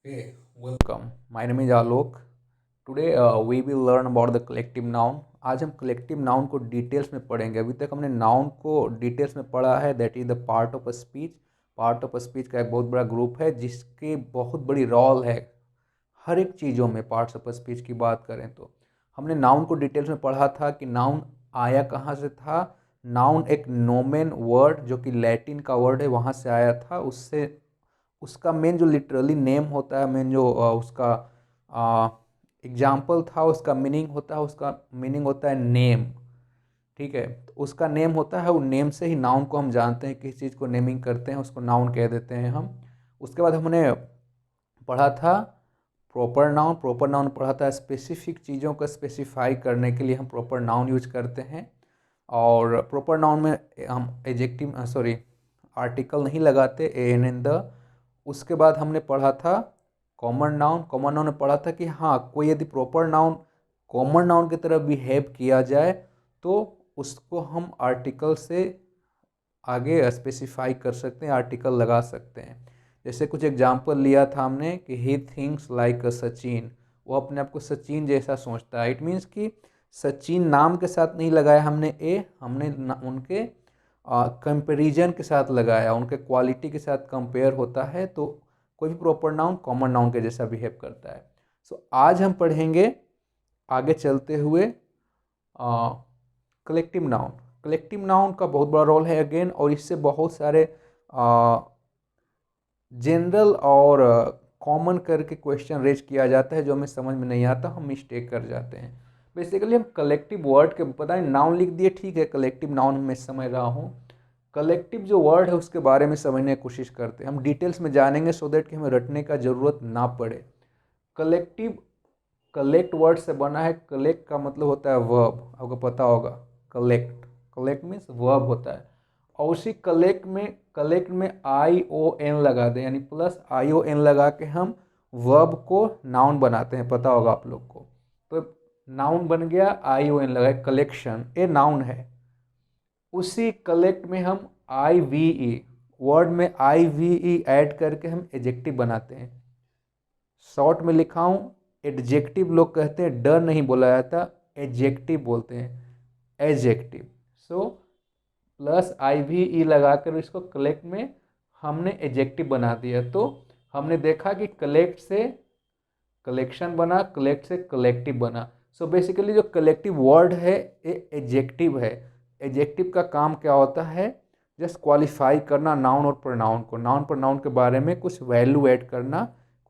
Hey, welcome. My name is Alok. Today we will learn about the collective noun. आज हम collective noun को details में पढ़ेंगे। अभी तक हमने noun को डिटेल्स में पढ़ा है, that is the part of a speech. Part of a speech का एक बहुत बड़ा ग्रुप है जिसके बहुत बड़ी रोल है हर एक चीज़ों में। पार्ट्स ऑफ अ स्पीच की बात करें तो हमने नाउन को डिटेल्स में पढ़ा था कि नाउन आया कहाँ से था। नाउन एक नोमेन वर्ड जो कि लैटिन का वर्ड है वहाँ से आया था। उससे उसका मेन जो लिटरली नेम होता है, मेन जो उसका एग्जाम्पल था, उसका मीनिंग होता है, उसका मीनिंग होता है नेम। ठीक है, तो उसका नेम होता है, वो नेम से ही नाउन को हम जानते हैं, किस चीज़ को नेमिंग करते हैं उसको नाउन कह देते हैं हम। उसके बाद हमने पढ़ा था प्रॉपर नाउन। प्रॉपर नाउन पढ़ा था स्पेसिफिक चीज़ों को स्पेसिफाई करने के लिए हम प्रॉपर नाउन यूज करते हैं। और प्रॉपर नाउन में हम एडजेक्टिव आर्टिकल नहीं लगाते, ए एन इन द। उसके बाद हमने पढ़ा था कॉमन नाउन। कॉमन नाउन में पढ़ा था कि हाँ, कोई यदि प्रॉपर नाउन कॉमन नाउन की तरह बिहेव किया जाए तो उसको हम आर्टिकल से आगे स्पेसिफाई कर सकते हैं, आर्टिकल लगा सकते हैं। जैसे कुछ एग्जांपल लिया था हमने कि ही थिंक्स लाइक अ सचिन, वो अपने आप को सचिन जैसा सोचता है। इट मीन्स कि सचिन नाम के साथ नहीं लगाया हमने ए, हमने उनके कंपेरिजन के साथ लगाया, उनके क्वालिटी के साथ कंपेयर होता है तो कोई भी प्रॉपर नाउन कॉमन नाउन के जैसा बिहेव करता है। सो आज हम पढ़ेंगे आगे चलते हुए कलेक्टिव नाउन। कलेक्टिव नाउन का बहुत बड़ा रोल है अगेन, और इससे बहुत सारे जनरल और कॉमन करके क्वेश्चन रेज किया जाता है जो हमें समझ में नहीं आता, हम मिस्टेक कर जाते हैं। बेसिकली हम कलेक्टिव वर्ड के पता नहीं नाउन लिख दिए, ठीक है, कलेक्टिव नाउन मैं समझ रहा हूँ। कलेक्टिव जो वर्ड है उसके बारे में समझने की कोशिश करते हैं, हम डिटेल्स में जानेंगे सो दैट कि हमें रटने का ज़रूरत ना पड़े। कलेक्टिव कलेक्ट वर्ड से बना है। कलेक्ट का मतलब होता है वर्ब, आपको पता होगा। कलेक्ट कलेक्ट मीन्स वर्ब होता है। और उसी कलेक्ट में आई ओ एन लगा दें, यानी प्लस आई ओ एन लगा के हम वर्ब को नाउन बनाते हैं, पता होगा आप लोग को। तो नाउन बन गया, आई ओ एन लगा, कलेक्शन ए नाउन है। उसी कलेक्ट में हम आई वी ई वर्ड में आई वी ई ऐड करके हम एडजेक्टिव बनाते हैं। शॉर्ट में लिखा हूँ, एडजेक्टिव लोग कहते हैं, डर नहीं बोला जाता, एडजेक्टिव बोलते हैं, एडजेक्टिव। सो प्लस आई वी ई लगाकर इसको कलेक्ट में हमने एडजेक्टिव बना दिया। तो हमने देखा कि कलेक्ट से कलेक्शन बना, कलेक्ट से कलेक्टिव बना। सो बेसिकली जो कलेक्टिव वर्ड है ये एडजेक्टिव है। एडजेक्टिव का काम क्या होता है? जस्ट क्वालिफाई करना नाउन और प्रोनाउन को, नाउन प्रोनाउन के बारे में कुछ वैल्यू ऐड करना,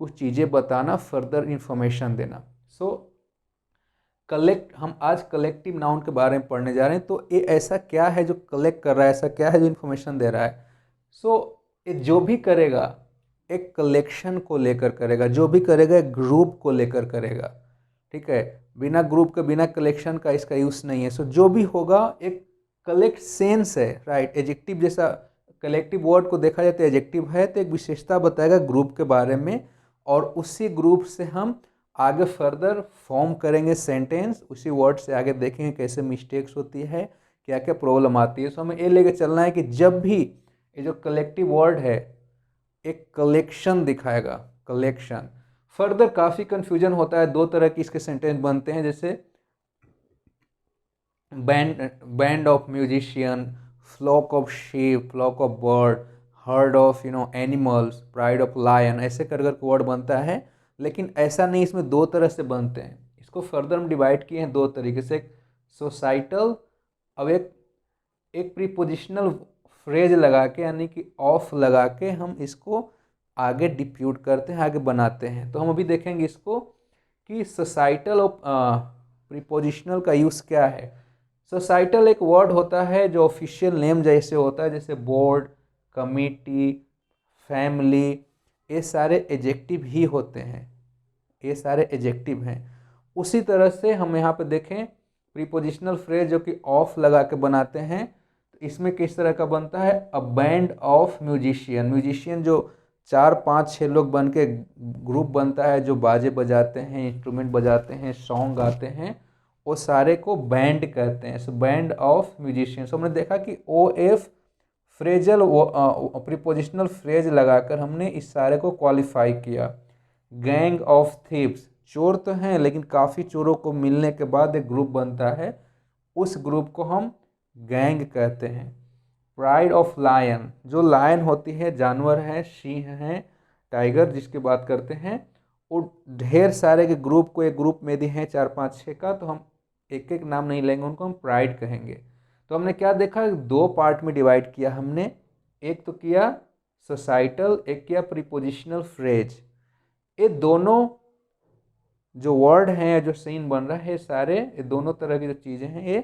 कुछ चीज़ें बताना, फर्दर इंफॉर्मेशन देना। सो कलेक्ट, हम आज कलेक्टिव नाउन के बारे में पढ़ने जा रहे हैं। तो ये ऐसा क्या है जो कलेक्ट कर रहा है, ऐसा क्या है जो इन्फॉर्मेशन दे रहा है? सो ये जो भी करेगा एक कलेक्शन को लेकर करेगा, जो भी करेगा एक ग्रुप को लेकर करेगा। ठीक है, बिना ग्रुप के बिना कलेक्शन का इसका यूज़ नहीं है। सो जो भी होगा एक कलेक्ट सेंस है, राइट। एडजेक्टिव जैसा कलेक्टिव वर्ड को देखा जाए तो एडजेक्टिव है, तो एक विशेषता बताएगा ग्रुप के बारे में, और उसी ग्रुप से हम आगे फर्दर फॉर्म करेंगे सेंटेंस। उसी वर्ड से आगे देखेंगे कैसे मिस्टेक्स होती है, क्या क्या प्रॉब्लम आती है। सो हमें ये लेके चलना है कि जब भी ये जो कलेक्टिव वर्ड है एक कलेक्शन दिखाएगा, कलेक्शन। फर्दर काफ़ी कंफ्यूजन होता है, दो तरह की इसके सेंटेंस बनते हैं, जैसे band of musician, flock of sheep, flock of bird, herd of animals, pride of lion, ऐसे कर कर वर्ड बनता है। लेकिन ऐसा नहीं, इसमें दो तरह से बनते हैं। इसको फर्दर हम डिवाइड किए हैं दो तरीके से, एक सोसाइटल, अब एक प्रीपोजिशनल फ्रेज लगा के, यानी कि ऑफ लगा के हम इसको आगे डिप्यूट करते हैं, आगे बनाते हैं। तो हम अभी देखेंगे इसको कि सोसाइटल और प्रीपोजिशनल का यूज़ क्या है। सोसाइटल एक वर्ड होता है जो ऑफिशियल नेम जैसे होता है, जैसे बोर्ड, कमिटी, फैमिली, ये सारे एडजेक्टिव ही होते हैं, ये सारे एडजेक्टिव हैं। उसी तरह से हम यहाँ पे देखें प्रीपोजिशनल फ्रेज जो कि ऑफ लगा के बनाते हैं, तो इसमें किस तरह का बनता है? अ बैंड ऑफ म्यूजिशियन, म्यूजिशियन जो 4 5 6 लोग बन के ग्रुप बनता है, जो बाजे बजाते हैं, इंस्ट्रूमेंट बजाते हैं, सॉन्ग गाते हैं, वो सारे को बैंड कहते हैं। So band of musician. हमने देखा कि O F phrasal prepositional phrase लगाकर हमने इस सारे को क्वालिफाई किया। गैंग ऑफ थीव्स, चोर तो हैं लेकिन काफ़ी चोरों को मिलने के बाद एक ग्रुप बनता है, उस ग्रुप को हम गैंग कहते हैं। प्राइड ऑफ लायन, जो लायन होती है, जानवर है, सिंह है, टाइगर जिसकी बात करते हैं, वो ढेर सारे के ग्रुप को एक ग्रुप में दिए हैं 4 5 6 का, तो हम एक एक नाम नहीं लेंगे, उनको हम प्राइड कहेंगे। तो हमने क्या देखा, दो पार्ट में डिवाइड किया हमने, एक तो किया सोसाइटल, एक किया प्रीपोजिशनल फ्रेज। ये दोनों जो वर्ड हैं, जो सीन बन रहा है, सारे ये दोनों तरह की जो चीज़ें हैं ये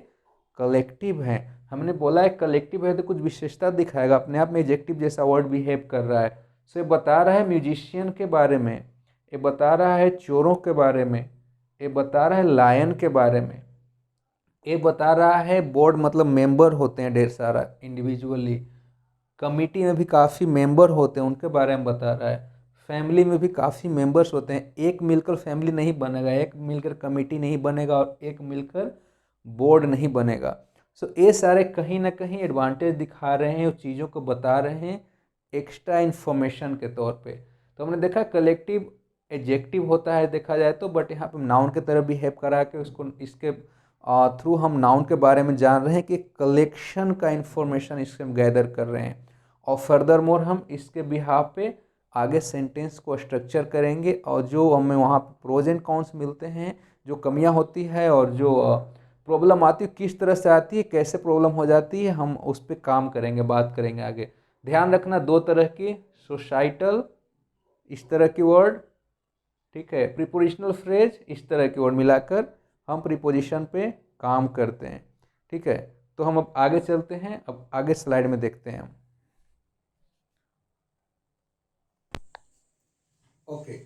कलेक्टिव हैं। हमने बोला है कलेक्टिव है तो कुछ विशेषता दिखाएगा, अपने आप में एडजेक्टिव जैसा वर्ड बिहेव कर रहा है। सो ये बता रहा है म्यूजिशियन के बारे में, ये बता रहा है चोरों के बारे में, ये बता रहा है लायन के बारे में, ये बता रहा है बोर्ड मतलब मेंबर होते हैं ढेर सारा इंडिविजुअली, कमिटी में भी काफ़ी मेंबर होते हैं उनके बारे में बता रहा है, फैमिली में भी काफ़ी मेंबर्स होते हैं, एक मिलकर फैमिली नहीं बनेगा, एक मिलकर कमिटी नहीं बनेगा और एक मिलकर बोर्ड नहीं बनेगा। सो ये सारे कहीं ना कहीं एडवांटेज दिखा रहे हैं, उस चीज़ों को बता रहे हैं एक्स्ट्रा इन्फॉर्मेशन के तौर पे। तो हमने देखा कलेक्टिव एडजेक्टिव होता है देखा जाए तो, बट यहाँ पे नाउन की तरह बिहेव करा के उसको इसके थ्रू हम नाउन के बारे में जान रहे हैं कि कलेक्शन का इन्फॉर्मेशन इससे हम गैदर कर रहे हैं। और फर्दर मोर हम इसके बिहाफ पे आगे सेंटेंस को स्ट्रक्चर करेंगे, और जो हमें वहाँ पे प्रोज एंड कॉन्स मिलते हैं, जो कमियां होती है और जो प्रॉब्लम आती है किस तरह से आती है, कैसे प्रॉब्लम हो जाती है, हम उस पर काम करेंगे, बात करेंगे आगे। ध्यान रखना दो तरह की, सोसाइटल इस तरह की वर्ड, ठीक है, प्रीपोजिशनल फ्रेज इस तरह की वर्ड मिलाकर हम प्रीपोजिशन पे काम करते हैं, ठीक है। तो हम अब आगे चलते हैं, अब आगे स्लाइड में देखते हैं हम। ओके,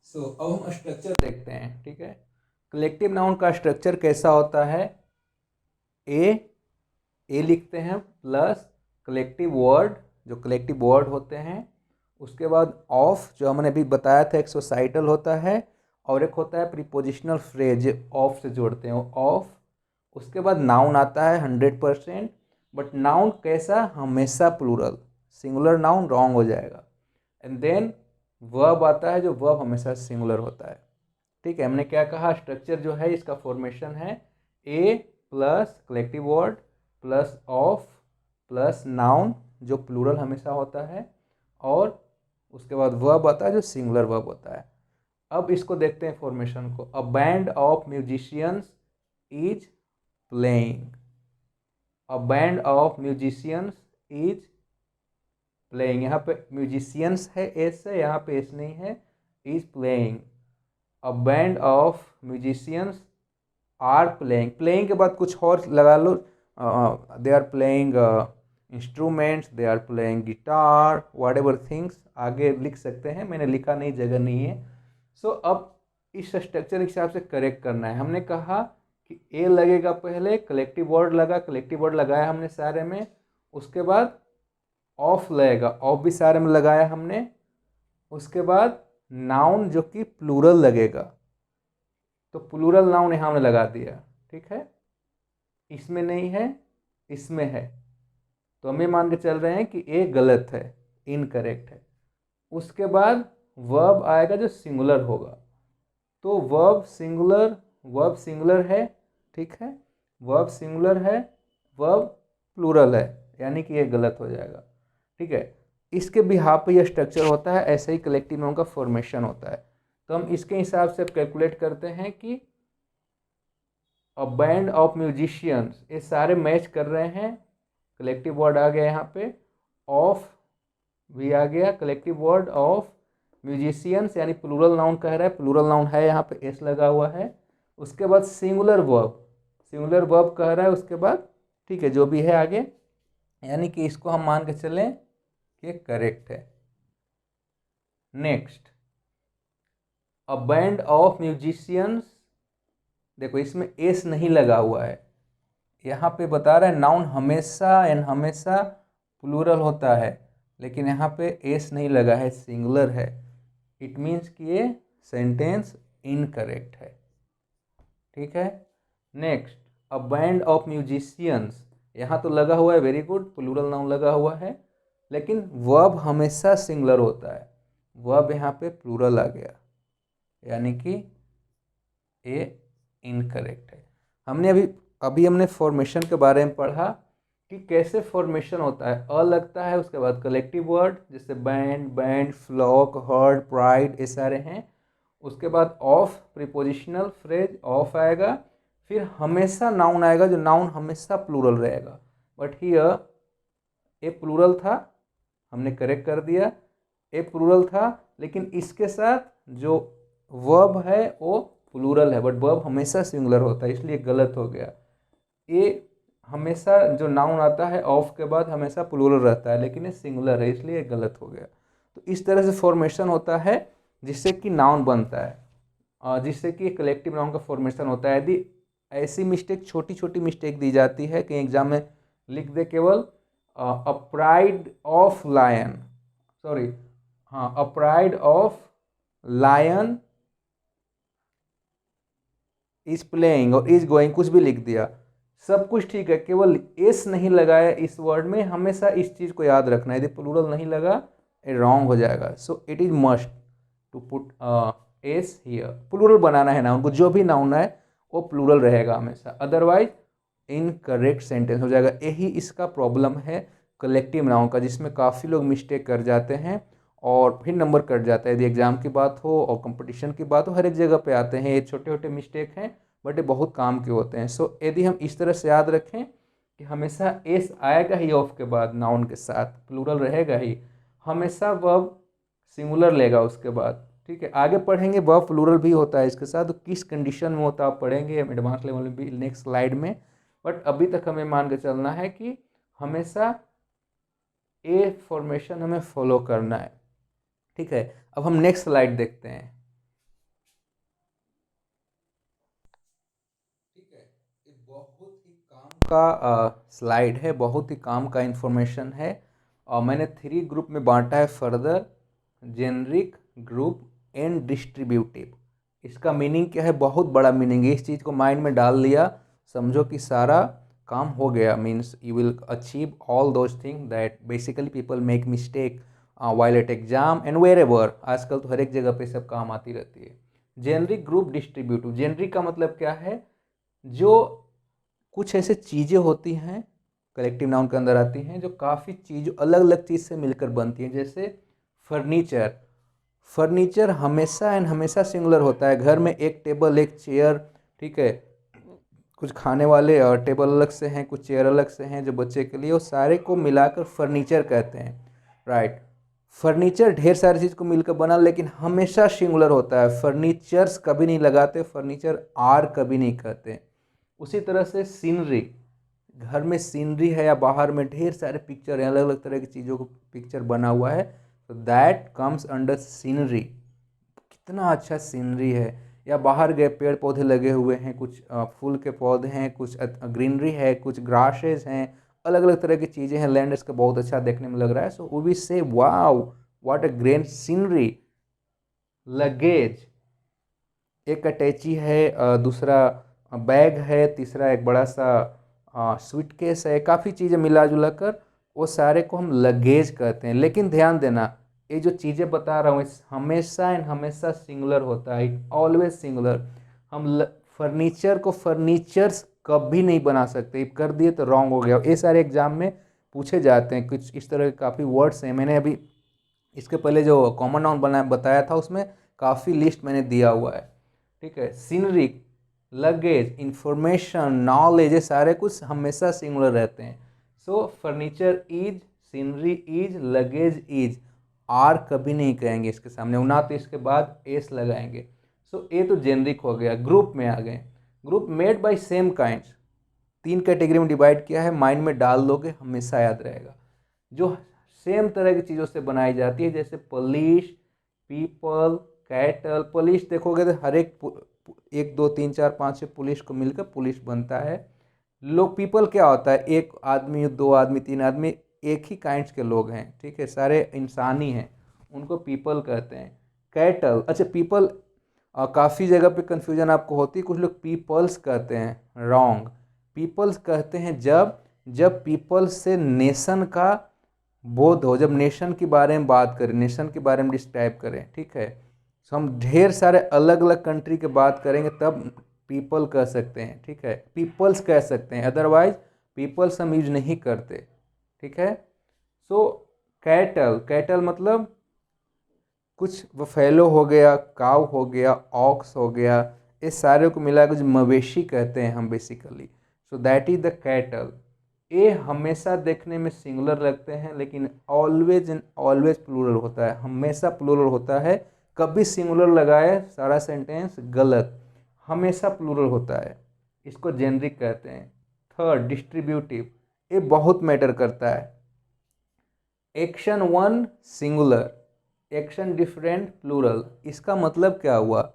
सो अब हम स्ट्रक्चर देखते हैं, ठीक है। कलेक्टिव नाउन का स्ट्रक्चर कैसा होता है, ए ए लिखते हैं प्लस कलेक्टिव वर्ड, जो कलेक्टिव वर्ड होते हैं, उसके बाद ऑफ जो हमने अभी बताया था एक सोसाइटल होता है, और एक होता है प्रीपोजिशनल फ्रेज, ऑफ से जोड़ते हैं ऑफ। उसके बाद नाउन आता है 100%, बट नाउन कैसा, हमेशा प्लूरल, सिंगुलर नाउन रॉन्ग हो जाएगा। एंड देन वर्ब आता है, जो वर्ब हमेशा सिंगुलर होता है, ठीक है। हमने क्या कहा, स्ट्रक्चर जो है इसका फॉर्मेशन है A plus collective word plus of plus noun जो प्लूरल हमेशा होता है, और उसके बाद वर्ब आता है जो सिंगुलर वर्ब होता है। अब इसको देखते हैं फॉर्मेशन को, अ band of musicians is playing, a band of musicians is playing, यहाँ पे म्यूजिशियंस है एस है, यहाँ पे एस नहीं है, is playing. A band of musicians are playing, playing के बाद कुछ और लगा लो, they are playing instruments, they are playing guitar, whatever things आगे लिख सकते हैं, मैंने लिखा नहीं, जगह नहीं है। सो अब इस स्ट्रक्चर के हिसाब से करेक्ट करना है। हमने कहा कि ए लगेगा पहले, कलेक्टिव वर्ड लगा, कलेक्टिव वर्ड लगाया हमने सारे में, उसके बाद ऑफ लगेगा, ऑफ भी सारे में लगाया हमने, उसके बाद नाउन जो कि प्लूरल लगेगा, तो प्लूरल नाउन यहाँ हमने लगा दिया, ठीक है। इसमें नहीं है, इसमें है, तो हम ये मान के चल रहे हैं कि ए गलत है, इनकरेक्ट है। उसके बाद वर्ब आएगा जो सिंगुलर होगा, तो वर्ब सिंगुलर है, ठीक है, वर्ब सिंगुलर है, वर्ब प्लूरल है, यानी कि ये गलत हो जाएगा, ठीक है। इसके बिहाफ पे यह स्ट्रक्चर होता है, ऐसे ही कलेक्टिव नाउन का फॉर्मेशन होता है। तो हम इसके हिसाब से कैलकुलेट करते हैं कि अ बैंड ऑफ म्यूजिशियंस, ये सारे मैच कर रहे हैं, कलेक्टिव वर्ड आ गया यहाँ पे, ऑफ भी आ गया, कलेक्टिव वर्ड ऑफ म्यूजिशियंस यानी प्लूरल नाउन कह रहा है, प्लूरल नाउन है, यहाँ पे एस लगा हुआ है। उसके बाद सिंगुलर वर्ब कह रहा है, उसके बाद ठीक है जो भी है आगे, यानी कि इसको हम मान के चलें कि करेक्ट है। Next, a band of musicians, देखो इसमें एस नहीं लगा हुआ है, यहाँ पे बता रहा है नाउन हमेशा एंड हमेशा प्लूरल होता है, लेकिन यहाँ पे एस नहीं लगा है, सिंगुलर है, इट मीन्स कि ये सेंटेंस इनकरेक्ट है, ठीक है। Next, a band of musicians, यहाँ तो लगा हुआ है, वेरी गुड, प्लूरल नाउन लगा हुआ है, लेकिन वर्ब हमेशा सिंगुलर होता है, वर्ब यहाँ पे प्लूरल आ गया, यानी कि ए इनकरेक्ट है। हमने अभी हमने फॉर्मेशन के बारे में पढ़ा कि कैसे फॉर्मेशन होता है। अ लगता है, उसके बाद कलेक्टिव वर्ड जैसे बैंड, फ्लॉक, हर्ड, प्राइड, ये सारे हैं। उसके बाद ऑफ, प्रीपोजिशनल फ्रेज ऑफ आएगा। फिर हमेशा नाउन आएगा, जो नाउन हमेशा प्लूरल रहेगा। बट हियर ए प्लूरल था, हमने करेक्ट कर दिया। ए प्लूरल था, लेकिन इसके साथ जो वर्ब है वो प्लूरल है, बट वर्ब हमेशा सिंगुलर होता है, इसलिए गलत हो गया। ए हमेशा जो नाउन आता है ऑफ के बाद हमेशा प्लूरल रहता है, लेकिन ये सिंगुलर है, इसलिए गलत हो गया। तो इस तरह से फॉर्मेशन होता है जिससे कि नाउन बनता है, और जिससे कि कलेक्टिव नाउन का फॉर्मेशन होता है। यदि ऐसी मिस्टेक, छोटी छोटी मिस्टेक दी जाती है कि एग्जाम में लिख दे केवल a pride of lion, sorry, हाँ, a pride of lion is playing और इज गोइंग, कुछ भी लिख दिया, सब कुछ ठीक है, केवल एस नहीं लगाया इस वर्ड में। हमेशा इस चीज़ को याद रखना है, यदि प्लूरल नहीं लगा ये रॉन्ग हो जाएगा। So it is must to put S here. Plural बनाना है नाउन को, जो भी नाउन है वो प्लूरल रहेगा हमेशा, अदरवाइज इनकरेक्ट सेंटेंस हो जाएगा। यही इसका प्रॉब्लम है कलेक्टिव नाउन का, जिसमें काफ़ी लोग मिस्टेक कर जाते हैं और फिर नंबर कट जाता है। यदि एग्जाम की बात हो और कंपटीशन की बात हो, हर एक जगह पे आते हैं ये छोटे छोटे मिस्टेक हैं, बट ये बहुत काम के होते हैं। सो यदि हम इस तरह से याद रखें कि हमेशा एस आएगा ही ऑफ के बाद नाउन के साथ, प्लूरल रहेगा ही, हमेशा वर्ब सिंगुलर लेगा उसके बाद। ठीक है, आगे पढ़ेंगे वर्ब प्लूरल भी होता है इसके साथ, तो किस कंडीशन में होता है आप पढ़ेंगे हम एडवांस लेवल में भी नेक्स्ट स्लाइड में। बट अभी तक हमें मान के चलना है कि हमेशा ए फॉर्मेशन हमें फॉलो करना है। ठीक है, अब हम नेक्स्ट स्लाइड देखते हैं। ठीक है, ये बहुत ही काम का स्लाइड है, बहुत ही काम का इंफॉर्मेशन है। और मैंने 3 ग्रुप में बांटा है, further, generic, group and distributive. इसका मीनिंग क्या है? बहुत बड़ा मीनिंग है। इस चीज़ को माइंड में डाल लिया, समझो कि सारा काम हो गया। Means you will achieve all those thing that basically people make mistake while at exam and wherever. आजकल तो हर एक जगह पे सब काम आती रहती है। Generic, group, distributive. जेनरिक का मतलब क्या है? जो कुछ ऐसे चीज़ें होती हैं कलेक्टिव नाउन के अंदर आती हैं, जो काफ़ी चीज़ अलग अलग चीज़ से मिलकर बनती हैं। जैसे फर्नीचर। फर्नीचर हमेशा एंड हमेशा सिंगुलर होता है। घर में एक टेबल, एक चेयर, ठीक है, कुछ खाने वाले और टेबल अलग से हैं, कुछ चेयर अलग से हैं जो बच्चे के लिए, वो सारे को मिलाकर फर्नीचर कहते हैं। राइट। फर्नीचर ढेर सारी चीज़ को मिलकर बना, लेकिन हमेशा सिंगुलर होता है। फर्नीचर्स कभी नहीं लगाते, फर्नीचर आर कभी नहीं कहते। उसी तरह से सीनरी। घर में सीनरी है या बाहर में ढेर सारे पिक्चर हैं, अलग अलग तरह की चीज़ों को पिक्चर बना हुआ है, तो दैट कम्स अंडर सीनरी। कितना अच्छा सीनरी है। या बाहर गए, पेड़ पौधे लगे हुए हैं, कुछ फूल के पौधे हैं, कुछ ग्रीनरी है, कुछ ग्रासेस हैं, अलग अलग तरह की चीज़ें हैं, लैंडस्केप बहुत अच्छा देखने में लग रहा है। सो वी से wow what a great scenery. Luggage, एक अटैची है, दूसरा बैग है, तीसरा एक बड़ा सा सूटकेस है, काफ़ी चीज़ें मिला जुला कर वो सारे को हम लगेज कहते हैं। लेकिन ध्यान देना, ये जो चीज़ें बता रहा हूँ हमेशा एंड हमेशा सिंगुलर होता है, इट ऑलवेज सिंगुलर। हम फर्नीचर को फर्नीचर्स कभी नहीं बना सकते, कर दिए तो रॉन्ग हो गया। ये सारे एग्जाम में पूछे जाते हैं, कुछ इस तरह के काफ़ी वर्ड्स हैं। मैंने अभी इसके पहले जो कॉमन नाउन बताया था, उसमें काफ़ी लिस्ट मैंने दिया हुआ है। ठीक है, सीनरी, लगेज, इंफॉर्मेशन, नॉलेज, ये सारे कुछ हमेशा सिंगुलर रहते हैं। So furniture is, scenery is, luggage is. Are कभी नहीं कहेंगे इसके सामने, ना तो इसके बाद एस लगाएंगे। सो ए तो जेनरिक हो गया। ग्रुप में आ गए। Group made by same kinds. 3 category में डिवाइड किया है, माइंड में डाल दोगे हमेशा याद रहेगा। जो सेम तरह की चीज़ों से बनाई जाती है, जैसे पुलिस, पीपल, कैटल। पुलिस देखोगे तो हर एक 1 2 3 4 5 6 पुलिस को मिलकर पुलिस बनता है। लोग, पीपल क्या होता है? 1 आदमी, 2 आदमी, 3 आदमी, एक ही काइंड्स के लोग हैं, ठीक है, सारे इंसानी हैं, उनको पीपल कहते हैं। कैटल, अच्छा पीपल, काफ़ी जगह पे कन्फ्यूजन आपको होती है, कुछ लोग पीपल्स कहते हैं, रॉन्ग। पीपल्स कहते हैं जब जब पीपल से नेशन का बोध हो, जब नेशन के बारे में बात करें, नेशन के बारे में डिस्क्राइब करें, ठीक है। सो हम ढेर सारे अलग अलग कंट्री के बात करेंगे तब पीपल कह सकते हैं, ठीक है, पीपल्स कह सकते हैं, अदरवाइज पीपल्स हम यूज नहीं करते, ठीक है। सो कैटल, कैटल मतलब कुछ बफेलो हो गया, काव हो गया, ऑक्स हो गया, इस सारे को मिला कुछ मवेशी कहते हैं हम basically. So that is the cattle. ये हमेशा देखने में सिंगुलर लगते हैं लेकिन ऑलवेज एंड ऑलवेज प्लूरल होता है, हमेशा प्लूरल होता है। कभी सिंगुलर लगाए सारा सेंटेंस गलत, हमेशा प्लूरल होता है, इसको जेनरिक कहते हैं। थर्ड, डिस्ट्रीब्यूटिव, ये बहुत मैटर करता है। Action one singular, action different plural, इसका मतलब क्या हुआ,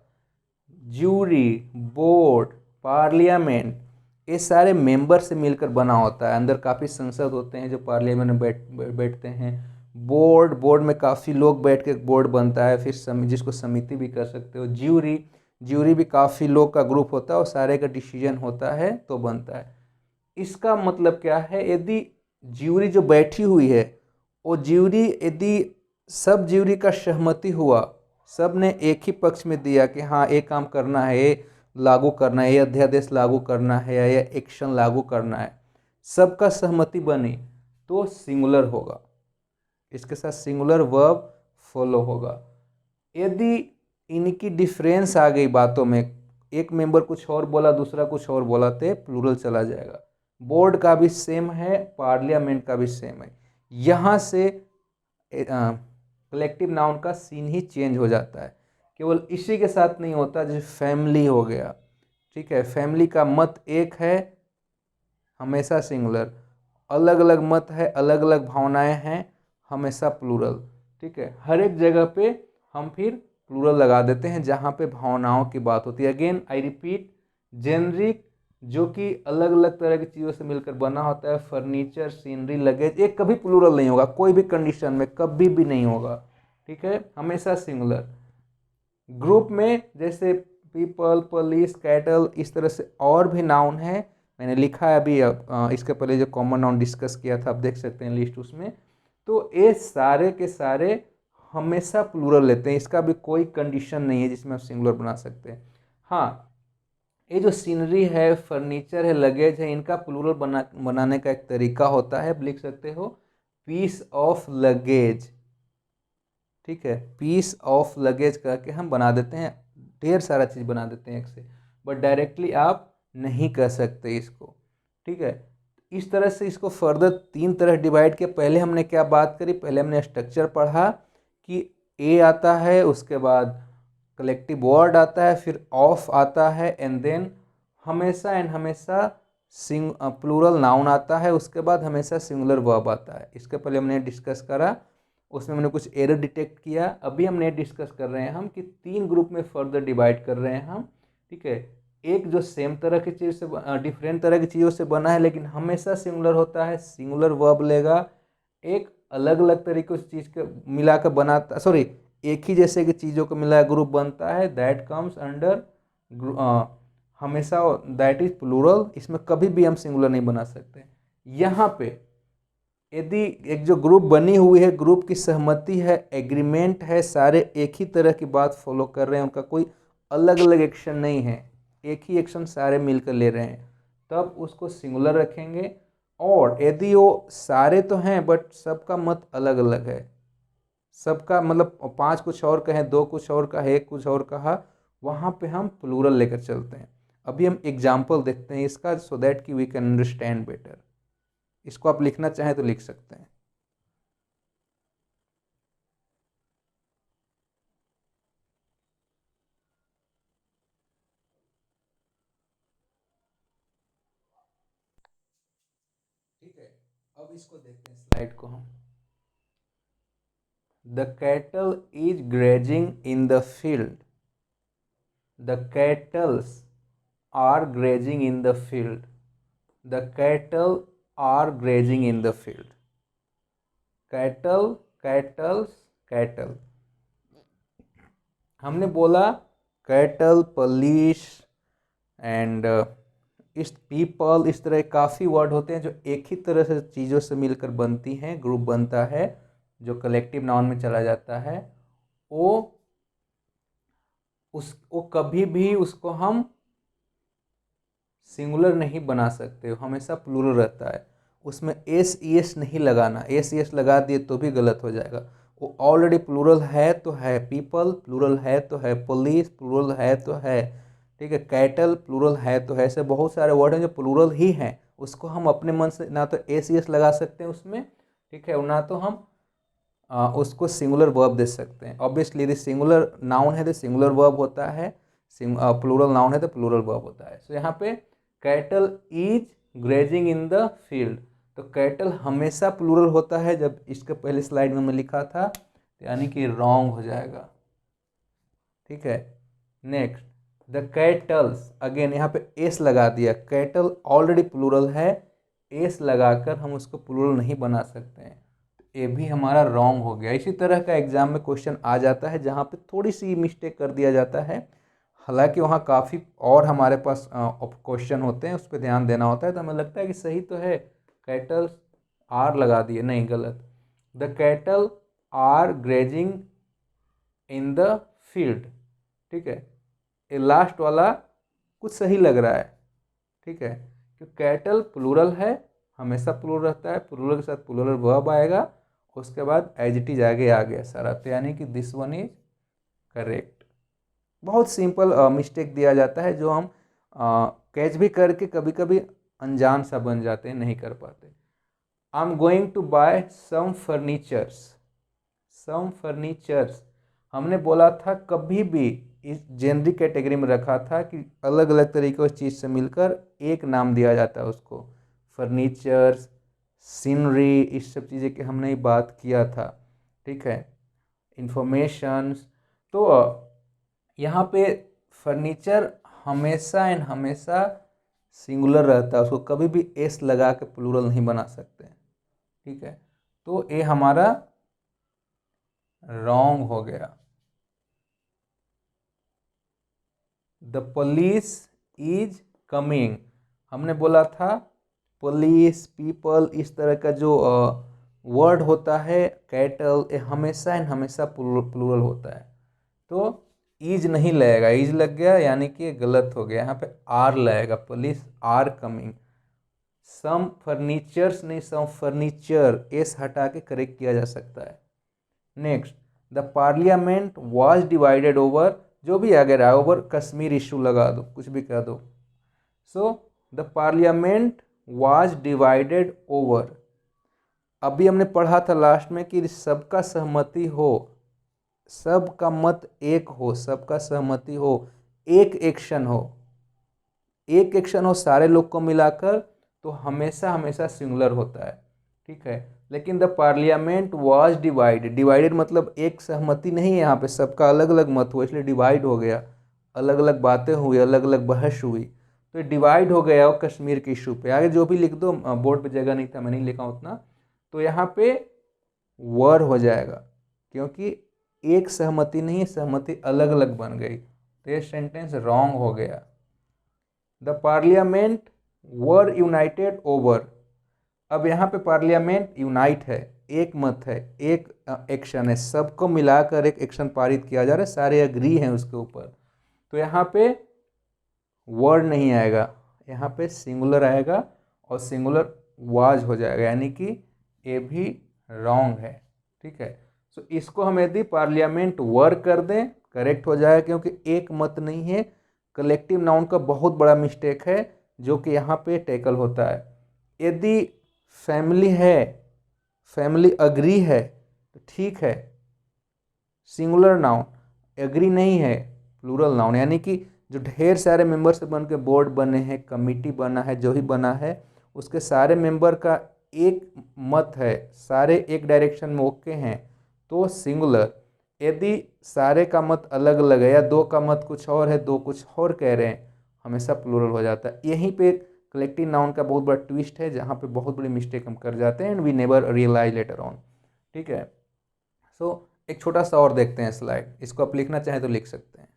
जूरी, बोर्ड, पार्लियामेंट, ये सारे मेंबर से मिलकर बना होता है। अंदर काफ़ी संसद होते हैं जो पार्लियामेंट में बैठते हैं। बोर्ड, बोर्ड में काफ़ी लोग बैठ के बोर्ड बनता है, फिर जिसको समिति भी कर सकते हो। ज्यूरी, ज्यूरी भी काफ़ी लोग का ग्रुप होता है और सारे का डिसीजन होता है तो बनता है। इसका मतलब क्या है, यदि ज्यूरी जो बैठी हुई है वो ज्यूरी, यदि सब ज्यूरी का सहमति हुआ, सब ने एक ही पक्ष में दिया कि हाँ ये काम करना है, ये लागू करना है, ये अध्यादेश लागू करना है या ये एक्शन लागू करना है, सबका सहमति बनी तो सिंगुलर होगा, इसके साथ सिंगुलर वर्ब फॉलो होगा। यदि इनकी डिफरेंस आ गई बातों में, एक मेंबर कुछ और बोला दूसरा कुछ और बोला तो प्लूरल चला जाएगा। बोर्ड का भी सेम है, पार्लियामेंट का भी सेम है। यहाँ से कलेक्टिव नाउन का सीन ही चेंज हो जाता है। केवल इसी के साथ नहीं होता, जैसे फैमिली हो गया, ठीक है, फैमिली का मत एक है, हमेशा सिंगुलर। अलग अलग मत है, अलग अलग भावनाएं हैं, हमेशा प्लूरल, ठीक है। हर एक जगह पे हम फिर प्लूरल लगा देते हैं जहाँ पे भावनाओं की बात होती है। अगेन आई रिपीट, जेनरिक जो कि अलग अलग तरह की चीज़ों से मिलकर बना होता है, फर्नीचर, सीनरी, लगेज, ये कभी प्लूरल नहीं होगा, कोई भी कंडीशन में कभी भी नहीं होगा, ठीक है, हमेशा सिंगुलर। ग्रुप में जैसे पीपल, पुलिस, कैटल, इस तरह से और भी नाउन है, मैंने लिखा है अभी, इसके पहले जो कॉमन नाउन डिस्कस किया था आप देख सकते हैं लिस्ट उसमें। तो ये सारे के सारे हमेशा प्लूरल लेते हैं, इसका भी कोई कंडीशन नहीं है जिसमें आप सिंगुलर बना सकते हैं। हाँ, ये जो सीनरी है, फर्नीचर है, लगेज है, इनका प्लूरल बनाने का एक तरीका होता है, लिख सकते हो पीस ऑफ लगेज, ठीक है, पीस ऑफ लगेज करके हम बना देते हैं, ढेर सारा चीज़ बना देते हैं एक से, बट डायरेक्टली आप नहीं कर सकते इसको, ठीक है। इस तरह से इसको फर्दर तीन तरह डिवाइड किया। पहले हमने क्या बात करी, पहले हमने स्ट्रक्चर पढ़ा कि ए आता है, उसके बाद कलेक्टिव वर्ड आता है, फिर ऑफ आता है, एंड देन हमेशा एंड हमेशा प्लूरल नाउन आता है, उसके बाद हमेशा सिंगुलर वर्ब आता है। इसके पहले हमने डिस्कस करा, उसमें हमने कुछ एरर डिटेक्ट किया। अभी हमने डिस्कस कर रहे हैं हम कि तीन ग्रुप में फर्दर डिवाइड कर रहे हैं हम, ठीक है। एक जो सेम तरह की चीज़ से डिफरेंट तरह की चीज़ों से बना है लेकिन हमेशा सिंगुलर होता है, सिंगुलर वर्ब लेगा। एक अलग अलग तरीके से चीज़ के मिलाकर बनाता, सॉरी, एक ही जैसे की चीज़ों को मिला ग्रुप बनता है, दैट कम्स अंडर हमेशा, दैट इज प्लूरल, इसमें कभी भी हम सिंगुलर नहीं बना सकते। यहाँ पे यदि एक जो ग्रुप बनी हुई है, ग्रुप की सहमति है, एग्रीमेंट है, सारे एक ही तरह की बात फॉलो कर रहे हैं, उनका कोई अलग अलग एक्शन नहीं है, एक ही एक्शन सारे मिलकर ले रहे हैं, तब उसको सिंगुलर रखेंगे। और यदि वो सारे तो हैं बट सबका मत अलग अलग है, सबका मतलब पांच कुछ और कहें, दो कुछ और कहा, एक कुछ और कहा, वहाँ पे हम प्लूरल लेकर चलते हैं। अभी हम एग्जाम्पल देखते हैं इसका, सो दैट कि वी कैन अंडरस्टैंड बेटर। इसको आप लिखना चाहें तो लिख सकते हैं। ठीक है, अब इसको देखते हैं स्लाइड को हम। The cattle is grazing in the field, the cattles are grazing in the field, the cattle are grazing in the field. Cattle, cattles, cattle, हमने बोला cattle, police and is people, इस तरह काफ़ी वर्ड होते हैं जो एक ही तरह से चीज़ों से मिलकर बनती हैं, ग्रुप बनता है जो कलेक्टिव नाउन में चला जाता है। वो वो कभी भी उसको हम सिंगुलर नहीं बना सकते, हमेशा प्लूरल रहता है। उसमें एस ई एस नहीं लगाना, एस ई एस लगा दिए तो भी गलत हो जाएगा। वो ऑलरेडी प्लूरल है तो है, पीपल प्लूरल है तो है, पुलिस प्लूरल है तो है, ठीक है, कैटल प्लूरल है तो है। ऐसे बहुत सारे वर्ड हैं जो प्लूरल ही हैं, उसको हम अपने मन से ना तो एस ई एस लगा सकते हैं उसमें, ठीक है, और ना तो हम उसको सिंगुलर वर्ब दे सकते हैं। ऑब्वियसली यदि सिंगुलर नाउन है तो सिंगुलर वर्ब होता है, प्लूरल नाउन है तो प्लूरल वर्ब होता है। सो यहाँ पे cattle is grazing in the field, तो कैटल हमेशा प्लूरल होता है, जब इसके पहले स्लाइड में मैं लिखा था, यानी कि रॉन्ग हो जाएगा, ठीक है। नेक्स्ट, द कैटल्स, अगेन यहाँ पे एस लगा दिया, कैटल ऑलरेडी प्लूरल है, एस लगाकर हम उसको प्लूरल नहीं बना सकते हैं, तो ये भी हमारा रॉन्ग हो गया। इसी तरह का एग्जाम में क्वेश्चन आ जाता है जहाँ पे थोड़ी सी मिस्टेक कर दिया जाता है, हालांकि वहाँ काफ़ी और हमारे पास क्वेश्चन होते हैं, उस पर ध्यान देना होता है, तो हमें लगता है कि सही तो है, कैटल आर लगा दिए, नहीं गलत। The cattle are grazing in the field, ठीक है, ये लास्ट वाला कुछ सही लग रहा है, ठीक है, क्योंकि कैटल प्लूरल है, हमेशा प्लूरल रहता है, प्लूरल के साथ प्लूरल वर्ब आएगा, उसके बाद एडजेक्टिव आगे आ गया सारा, तो यानी कि दिस वन इज करेक्ट। बहुत सिंपल मिस्टेक दिया जाता है जो हम कैच भी करके कभी कभी अनजान सा बन जाते हैं, नहीं कर पाते। I am going to buy some furnitures, some furnitures हमने बोला था, कभी भी इस जेनरिक कैटेगरी में रखा था कि अलग अलग तरीके की चीज़ से मिलकर एक नाम दिया जाता है उसको, फर्नीचर्स, सीनरी, इस सब चीज़ें की हमने ही बात किया था, ठीक है, इंफॉर्मेशंस। तो यहाँ पे फर्नीचर हमेशा एंड हमेशा सिंगुलर रहता है, उसको कभी भी एस लगा के प्लूरल नहीं बना सकते, ठीक है, तो ये हमारा रॉन्ग हो गया। द पुलिस इज कमिंग, हमने बोला था पुलिस, पीपल, इस तरह का जो वर्ड होता है, कैटल, ये हमेशा एंड हमेशा प्लूरल होता है, तो ईज नहीं लगेगा, ईज लग गया यानी कि गलत हो गया, यहाँ पे आर लगेगा, police are coming. Some furnitures नहीं, सम फर्नीचर, एस हटा के करेक्ट किया जा सकता है। Next, the parliament was divided over, जो भी आगे रहा, ओवर कश्मीर इशू लगा दो, कुछ भी कह दो। So the parliament was divided over, अभी हमने पढ़ा था लास्ट में कि सबका सहमति हो, सबका मत एक हो, सबका सहमति हो, एक एक्शन हो, एक एक्शन हो सारे लोग को मिलाकर, तो हमेशा हमेशा सिंगुलर होता है, ठीक है। लेकिन the parliament was divided, divided मतलब एक सहमति नहीं है, यहाँ पे सबका अलग अलग मत हुआ, इसलिए डिवाइड हो गया, अलग अलग बातें हुई, अलग अलग बहस हुई, तो डिवाइड हो गया वो कश्मीर के इशू पे। आगे जो भी लिख दो, बोर्ड पे जगह नहीं था, मैं नहीं लिखा उतना, तो यहाँ पे वर हो जाएगा, क्योंकि एक सहमति नहीं, सहमति अलग अलग बन गई, तो ये सेंटेंस रॉन्ग हो गया। The parliament were United over, अब यहाँ पे पार्लियामेंट यूनाइट है, एक मत है, एक एक्शन है, सबको मिलाकर एक एक्शन पारित किया जा रहा है, सारे अग्री हैं उसके ऊपर, तो यहाँ पे वर्ड नहीं आएगा, यहाँ पे सिंगुलर आएगा, और सिंगुलर वाज हो जाएगा, यानी कि ये भी रॉन्ग है, ठीक है। सो इसको हम यदि पार्लियामेंट वर कर दें, करेक्ट हो जाएगा, क्योंकि एक मत नहीं है, कलेक्टिव नाउन का बहुत बड़ा मिस्टेक है जो कि यहाँ पे टैकल होता है। यदि फैमिली है, फैमिली अग्री है, तो ठीक है, सिंगुलर नाउन, एग्री नहीं है प्लूरल नाउन, यानी कि जो ढेर सारे मेंबर से बन के बोर्ड बने हैं, कमिटी बना है, जो ही बना है, उसके सारे मेंबर का एक मत है, सारे एक डायरेक्शन में ओके हैं, तो सिंगुलर। यदि सारे का मत अलग अलग है, या दो का मत कुछ और है, दो कुछ और कह रहे हैं, हमेशा प्लूरल हो जाता है। यहीं पे कलेक्टिव नाउन का बहुत बड़ा ट्विस्ट है, जहाँ पे बहुत बड़ी मिस्टेक हम कर जाते हैं, and we never realise later on, ठीक है। सो एक छोटा सा और देखते हैं स्लाइड, इसको आप लिखना चाहें तो लिख सकते हैं।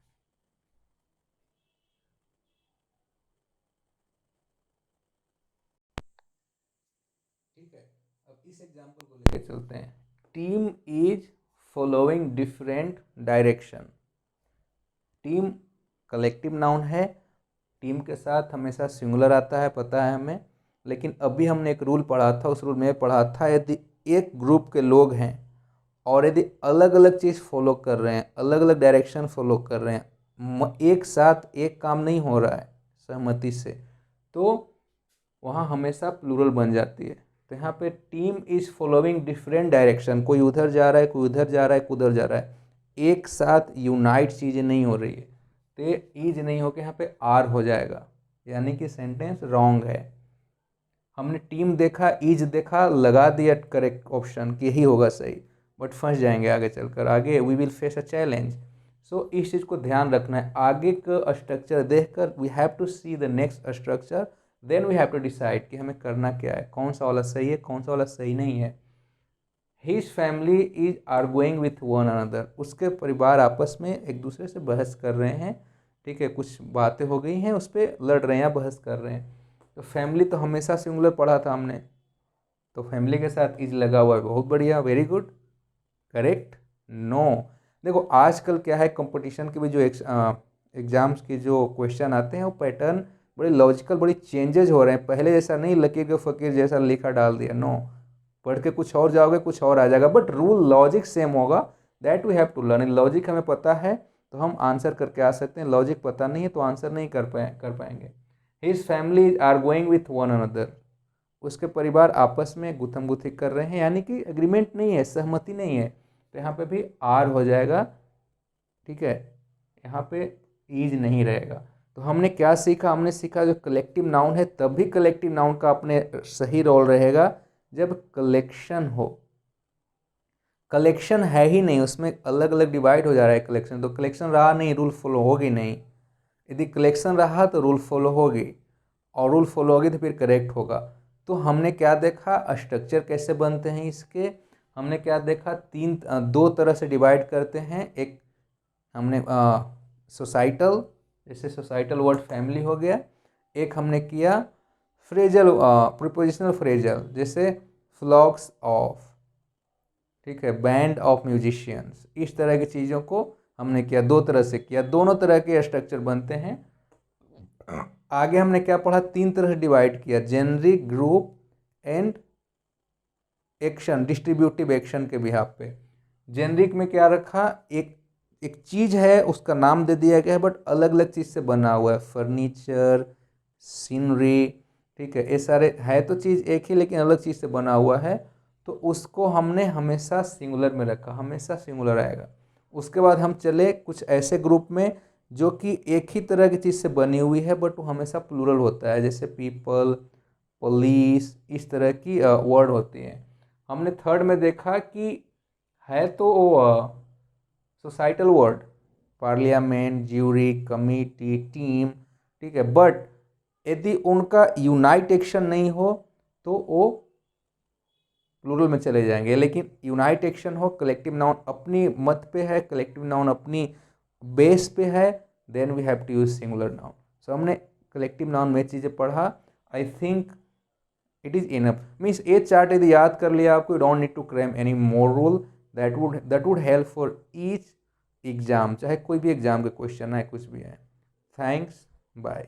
ठीक है, अब इस एग्जांपल को लेके चलते हैं। Team is following different direction, team collective noun है, टीम के साथ हमेशा सिंगुलर आता है, पता है हमें। लेकिन अभी हमने एक रूल पढ़ा था, उस रूल में पढ़ा था यदि एक ग्रुप के लोग हैं और यदि अलग अलग चीज़ फॉलो कर रहे हैं, अलग अलग डायरेक्शन फॉलो कर रहे हैं, एक साथ एक काम नहीं हो रहा है सहमति से, तो वहाँ हमेशा प्लूरल बन जाती है। तो यहाँ पे team is following different direction, कोई उधर जा रहा है, कोई उधर जा रहा है, कोई उधर जा रहा है, एक साथ यूनाइट चीज़ें नहीं हो रही है, तो ये ईज नहीं होकर यहाँ पे आर हो जाएगा, यानी कि सेंटेंस रॉन्ग है। हमने टीम देखा, ईज देखा, लगा दिया करेक्ट ऑप्शन कि यही होगा सही, बट फंस जाएंगे आगे चलकर। आगे we will face a challenge. So इस चीज़ को ध्यान रखना है, आगे का स्ट्रक्चर देखकर we have to see the next structure, then we have to decide कि हमें करना क्या है, कौन सा वाला सही है, कौन सा वाला सही नहीं है। His family is arguing with one another, उसके परिवार आपस में एक दूसरे से बहस कर रहे हैं, ठीक है, कुछ बातें हो गई हैं, उस पर लड़ रहे हैं, बहस कर रहे हैं। तो फैमिली तो हमेशा सिंगुलर पढ़ा था हमने, तो फैमिली के साथ इज लगा हुआ है, बहुत बढ़िया, वेरी गुड, करेक्ट। नो, देखो आजकल क्या है, कंपटीशन के भी जो एग्जाम्स के जो क्वेश्चन आते हैं वो पैटर्न बड़े लॉजिकल, बड़ी चेंजेज हो रहे हैं, पहले जैसा नहीं लकीर के फकीर जैसा लिखा डाल दिया, नो, पढ़ के कुछ और जाओगे कुछ और आ जाएगा, बट रूल लॉजिक सेम होगा, that we have to learn. Logic हमें पता है तो हम आंसर करके आ सकते हैं, लॉजिक पता नहीं है तो आंसर नहीं कर पाएंगे। His family are going with one another, उसके परिवार आपस में गुथम गुथी कर रहे हैं, यानी कि एग्रीमेंट नहीं है, सहमति नहीं है, तो यहाँ पे भी आर हो जाएगा, ठीक है, यहाँ पे ईज नहीं रहेगा। तो हमने क्या सीखा, हमने सीखा जो कलेक्टिव नाउन है तभी कलेक्टिव नाउन का अपने सही रोल रहेगा जब कलेक्शन हो। कलेक्शन है ही नहीं, उसमें अलग अलग डिवाइड हो जा रहा है कलेक्शन, तो कलेक्शन रहा नहीं, रूल फॉलो होगी नहीं। यदि कलेक्शन रहा तो रूल फॉलो होगी, और रूल फॉलो होगी तो फिर करेक्ट होगा। तो हमने क्या देखा, स्ट्रक्चर कैसे बनते हैं इसके, हमने क्या देखा, दो तरह से डिवाइड करते हैं। एक हमने सोसाइटल, जैसे सोसाइटल वर्ड फैमिली हो गया। एक हमने किया फ्रेजल, प्रीपोजिशनल फ्रेजल, जैसे फ्लॉक्स ऑफ, ठीक है, बैंड ऑफ म्यूजिशियंस, इस तरह की चीज़ों को हमने किया, दो तरह से किया, दोनों तरह के स्ट्रक्चर बनते हैं। आगे हमने क्या पढ़ा, तीन तरह से डिवाइड किया, generic, group and action, distributive action के बिहाफ पे। जेनरिक में क्या रखा, एक एक चीज़ है उसका नाम दे दिया गया है, बट अलग अलग चीज़ से बना हुआ है, फर्नीचर, सीनरी, ठीक है, ये सारे है तो चीज़ एक ही लेकिन अलग चीज़ से बना हुआ है, तो उसको हमने हमेशा सिंगुलर में रखा, हमेशा सिंगुलर आएगा। उसके बाद हम चले कुछ ऐसे ग्रुप में जो कि एक ही तरह की चीज़ से बनी हुई है बट वो हमेशा प्लूरल होता है, जैसे पीपल, पुलिस, इस तरह की वर्ड होती हैं। हमने थर्ड में देखा कि है तो societal word, parliament, jury, committee, team, ठीक है, बट यदि उनका यूनाइट एक्शन नहीं हो तो वो प्लूरल में चले जाएंगे। लेकिन यूनाइट एक्शन हो, कलेक्टिव नाउन अपनी मत पे है, कलेक्टिव नाउन अपनी बेस पे है, then we have to use singular noun. So हमने कलेक्टिव नाउन में चीज़ें पढ़ा, I think it is enough. Means ये चार्ट यदि याद कर लिया आपको, you don't need to cram any more rule, that would help for each exam, चाहे कोई भी एग्जाम के क्वेश्चन है, कुछ भी है। Thanks, bye.